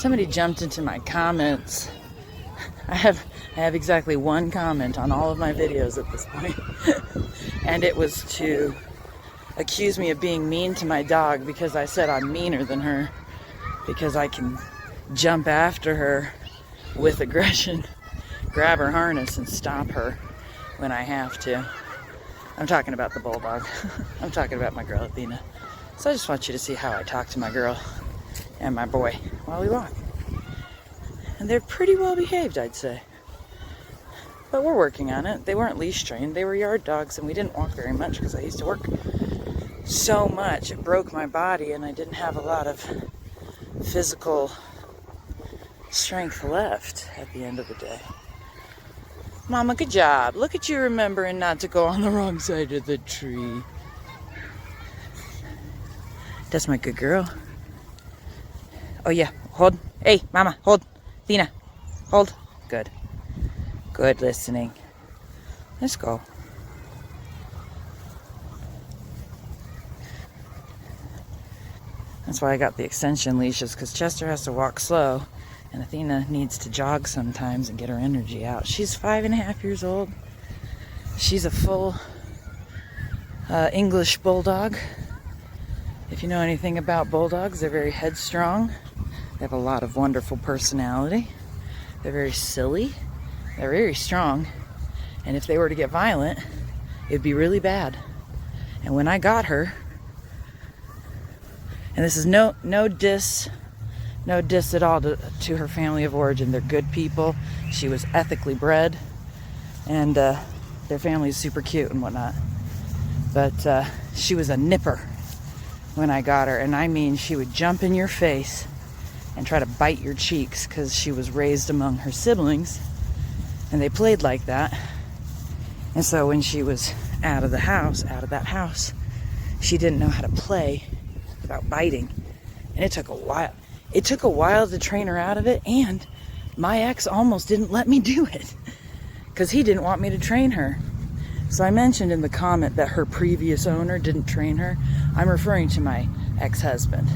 Somebody jumped into my comments. I have exactly one comment on all of my videos at this point. And it was to accuse me of being mean to my dog because I said I'm meaner than her because I can jump after her with aggression, grab her harness and stop her when I have to. I'm talking about the bulldog. I'm talking about my girl Athena. So I just want you to see how I talk to my girl and my boy while we walk. And they're pretty well behaved, I'd say. But we're working on it. They weren't leash trained. They were yard dogs, and we didn't walk very much because I used to work so much. It broke my body, and I didn't have a lot of physical strength left at the end of the day. Mama, good job. Look at you remembering not to go on the wrong side of the tree. That's my good girl. Oh yeah, hold. Hey, Mama, hold. Athena, hold. Good. Good listening. Let's go. That's why I got the extension leashes, because Chester has to walk slow, and Athena needs to jog sometimes and get her energy out. She's 5.5 years old. She's a full English bulldog. If you know anything about bulldogs, they're very headstrong. They have a lot of wonderful personality. They're very silly. They're very strong. And if they were to get violent, it'd be really bad. And when I got her, and this is no diss at all to her family of origin. They're good people. She was ethically bred, and their family is super cute and whatnot. But she was a nipper when I got her, and I mean she would jump in your face and try to bite your cheeks because she was raised among her siblings, and they played like that. And so when she was out of that house, she didn't know how to play without biting, and it took a while. It took a while to train her out of it, and my ex almost didn't let me do it because he didn't want me to train her. So I mentioned in the comment that her previous owner didn't train her. I'm referring to my ex-husband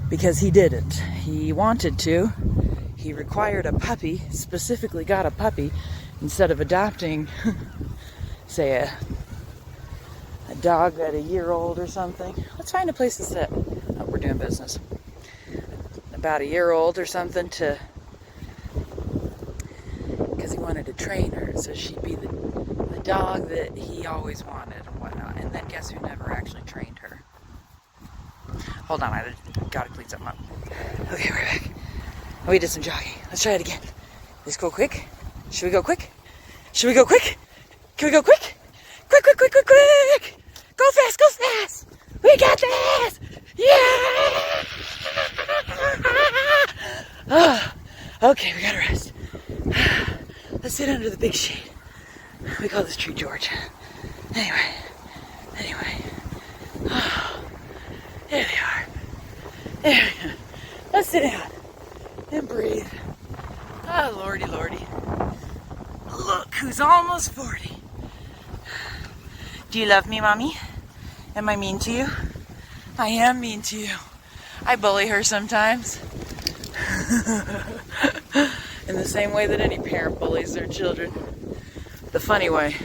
because he didn't. He wanted to. He required a puppy, specifically got a puppy, instead of adopting, say, a dog at a year old or something. Let's find a place to sit. Oh, we're doing business. About a year old or something, because he wanted to train her so she'd be the dog that he always wanted and whatnot. And then guess who never actually trained her? Hold on, I gotta clean something up. Okay, we're back. Oh, we did some jogging. Let's try it again. Let's go quick. Should we go quick? Should we go quick? Can we go quick? Quick, quick, quick, quick, quick! Go fast, go fast! We got this! Yeah! Oh, okay, we gotta rest. Let's sit under the big shade. We call this tree George. Anyway. Oh, there they are. There we go. Let's sit down and breathe. Oh, lordy. Look who's almost 40. Do you love me, Mommy? Am I mean to you? I am mean to you. I bully her sometimes. In the same way that any parent bullies their children. The funny way.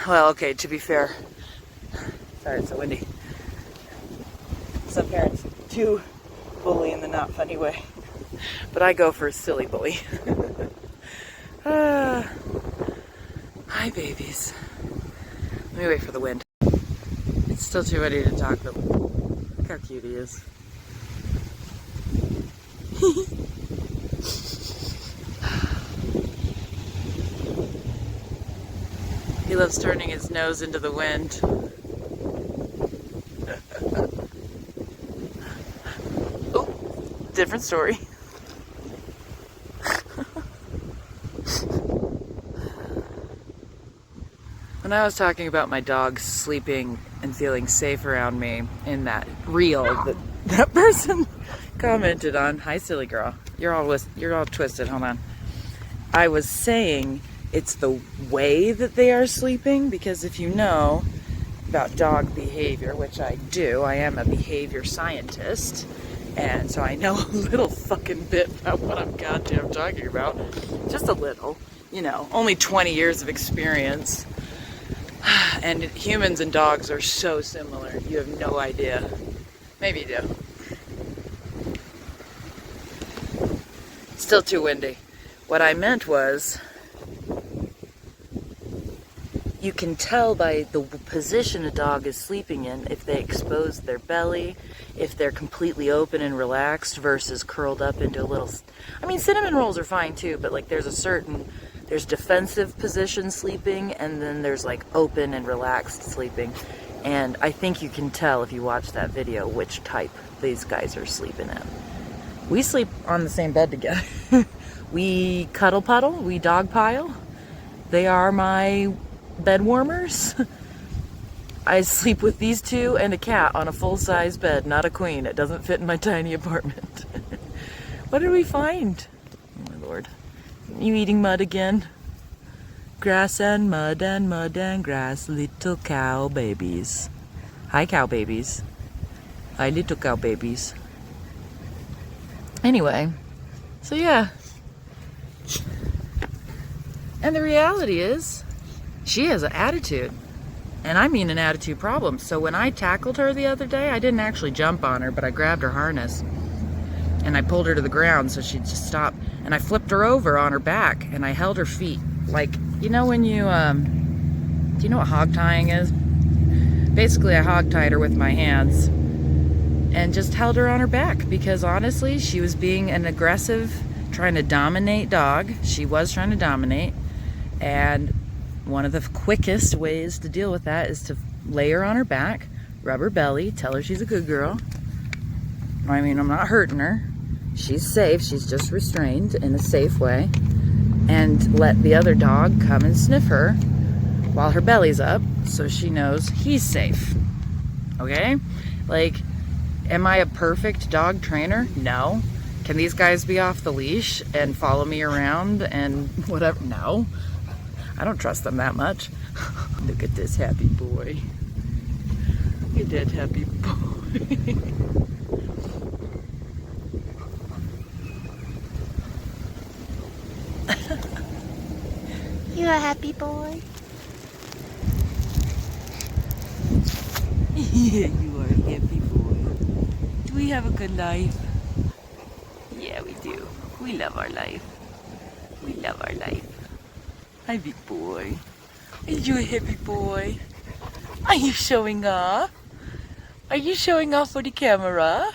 Well, okay, to be fair. Sorry, it's so windy. Some parents do bully in the not funny way. But I go for a silly bully. Hi, babies. Let me wait for the wind. It's still too windy to talk, but look how cute he is. He loves turning his nose into the wind. Oh, different story. When I was talking about my dogs sleeping and feeling safe around me in that reel that person commented on, hi silly girl, you're all twisted, hold on. I was saying it's the way that they are sleeping, because if you know about dog behavior, which I do, I am a behavior scientist, And so I know a little fucking bit about what I'm goddamn talking about. Just a little, you know, only 20 years of experience. And humans and dogs are so similar. You have no idea. Maybe you do. Still too windy. What I meant was, you can tell by the position a dog is sleeping in if they expose their belly, if they're completely open and relaxed versus curled up into a little... I mean, cinnamon rolls are fine too, but like there's defensive position sleeping, and then there's like open and relaxed sleeping. And I think you can tell if you watch that video which type these guys are sleeping in. We sleep on the same bed together. We cuddle puddle, we dog pile. They are my bed warmers. I sleep with these two and a cat on a full-size bed, not a queen. It doesn't fit in my tiny apartment. What did we find? Oh my lord. You eating mud again? Grass and mud and mud and grass, little cow babies. Hi, cow babies. Hi, little cow babies. Anyway, so yeah. And the reality is, she has an attitude. And I mean an attitude problem. So when I tackled her the other day, I didn't actually jump on her, but I grabbed her harness. And I pulled her to the ground so she'd just stop. And I flipped her over on her back, and I held her feet. Like, you know when you, do you know what hog tying is? Basically, I hog tied her with my hands and just held her on her back because honestly, she was being an aggressive, trying to dominate dog. She was trying to dominate. And one of the quickest ways to deal with that is to lay her on her back, rub her belly, tell her she's a good girl. I mean, I'm not hurting her. She's safe. She's just restrained in a safe way. And let the other dog come and sniff her while her belly's up so she knows he's safe. Okay? Like, am I a perfect dog trainer? No. Can these guys be off the leash and follow me around and whatever? No. I don't trust them that much. Look at this happy boy. Look at that happy boy. You're a happy boy. Yeah, you are a happy boy. Do we have a good life? Yeah, we do. We love our life. We love our life. Hi, big boy. Are you a happy boy? Are you showing off? Are you showing off for the camera?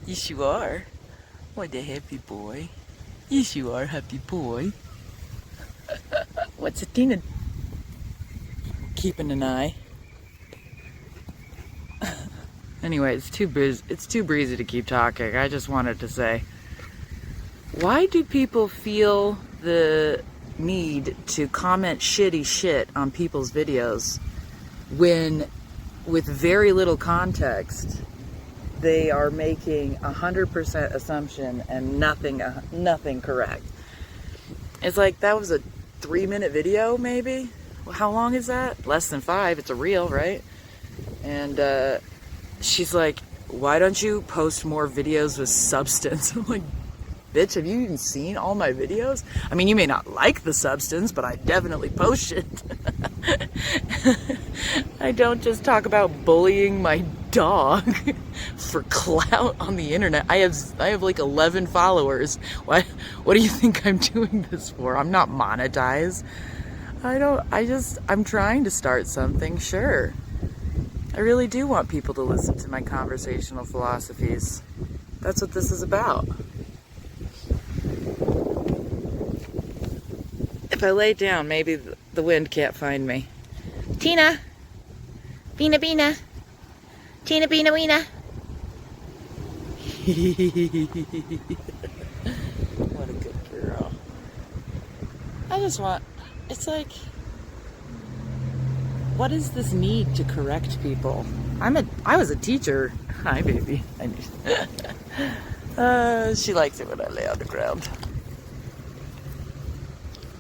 Yes, you are. What a happy boy. Yes, you are, happy boy. What's it, Tina? Keeping an eye. Anyway, it's too breezy to keep talking. I just wanted to say, why do people feel the need to comment shitty shit on people's videos when, with very little context, they are making 100% assumption and nothing correct? It's like, that was a 3-minute video, maybe? How long is that? Less than 5. It's a reel, right? And she's like, why don't you post more videos with substance? I'm like, bitch, have you even seen all my videos? I mean, you may not like the substance, but I definitely post it. I don't just talk about bullying my dog for clout on the internet. I have like 11 followers. What do you think I'm doing this for? I'm not monetized. I'm trying to start something, sure. I really do want people to listen to my conversational philosophies. That's what this is about. If I lay down, maybe the wind can't find me. Tina. Beena Beena. Tina Beena Weena. What a good girl. It's like, what is this need to correct people? I was a teacher. Hi, baby. She likes it when I lay on the ground.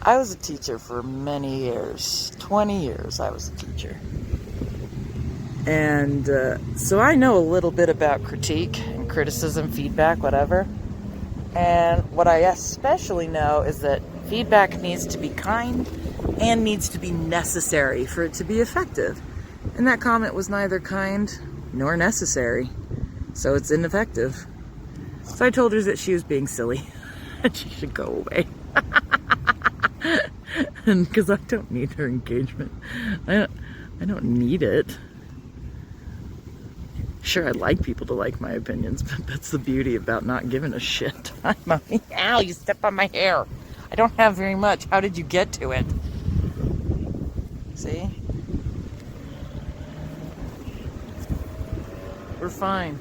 I was a teacher for many years. 20 years I was a teacher. And so I know a little bit about critique and criticism, feedback, whatever. And what I especially know is that feedback needs to be kind and needs to be necessary for it to be effective. And that comment was neither kind nor necessary, so it's ineffective. So I told her that she was being silly and she should go away. And because I don't need her engagement. I don't need it. Sure, I'd like people to like my opinions, but that's the beauty about not giving a shit. Hi, Mommy. Ow, you stepped on my hair. I don't have very much. How did you get to it? See? We're fine.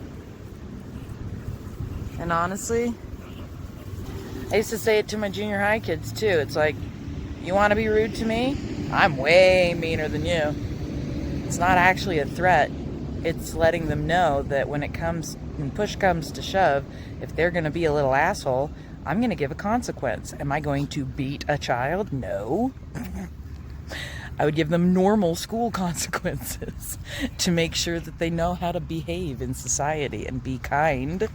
And honestly, I used to say it to my junior high kids too. It's like, you want to be rude to me? I'm way meaner than you. It's not actually a threat. It's letting them know that when push comes to shove, if they're going to be a little asshole, I'm going to give a consequence. Am I going to beat a child? No. I would give them normal school consequences to make sure that they know how to behave in society and be kind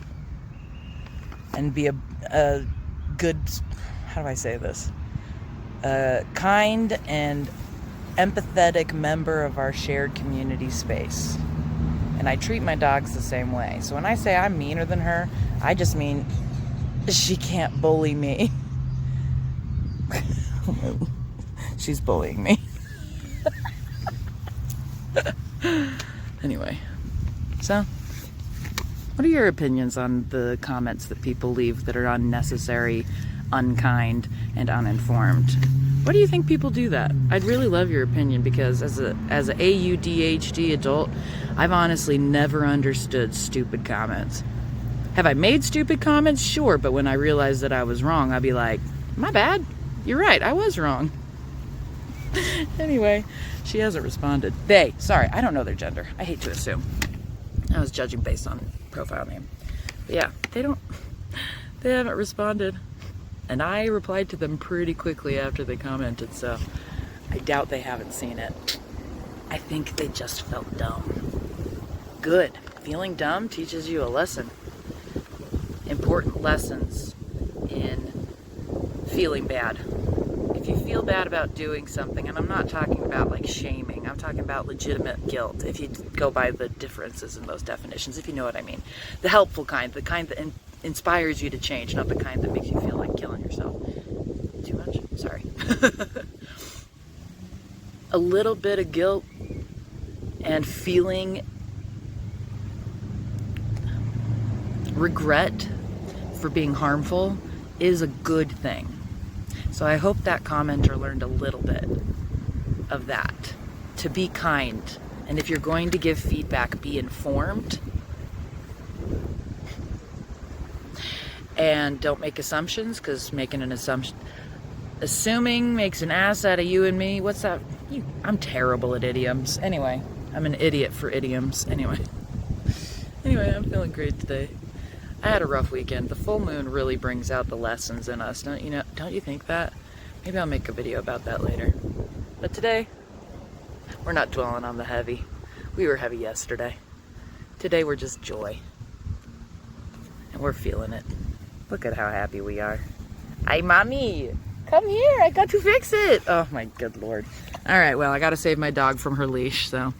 and be a good, how do I say this? A kind and empathetic member of our shared community space. And I treat my dogs the same way. So when I say I'm meaner than her, I just mean she can't bully me. She's bullying me. Anyway, so what are your opinions on the comments that people leave that are unnecessary, unkind, and uninformed? What do you think people do that? I'd really love your opinion, because as a AUDHD adult, I've honestly never understood stupid comments. Have I made stupid comments? Sure, but when I realized that I was wrong, I'd be like, my bad. You're right, I was wrong. Anyway, she hasn't responded. Sorry, I don't know their gender. I hate to assume. I was judging based on profile name. But yeah, they haven't responded. And I replied to them pretty quickly after they commented, so I doubt they haven't seen it. I think they just felt dumb. Good. Feeling dumb teaches you a lesson. Important lessons in feeling bad. If you feel bad about doing something, and I'm not talking about like shaming, I'm talking about legitimate guilt, if you go by the differences in those definitions, if you know what I mean. The helpful kind, the kind that inspires you to change, not the kind that makes you feel like killing yourself. Too much? Sorry. A little bit of guilt and feeling regret for being harmful is a good thing. So I hope that commenter learned a little bit of that. To be kind. And if you're going to give feedback, be informed. And don't make assumptions, because making an assumption, assuming makes an ass out of you and me. What's that? I'm terrible at idioms. Anyway, I'm an idiot for idioms. Anyway, I'm feeling great today. I had a rough weekend. The full moon really brings out the lessons in us. Don't you think that? Maybe I'll make a video about that later. But today, we're not dwelling on the heavy. We were heavy yesterday. Today we're just joy. And we're feeling it. Look at how happy we are. Hi, Mommy. Come here. I got to fix it. Oh, my good Lord. All right, well, I got to save my dog from her leash, so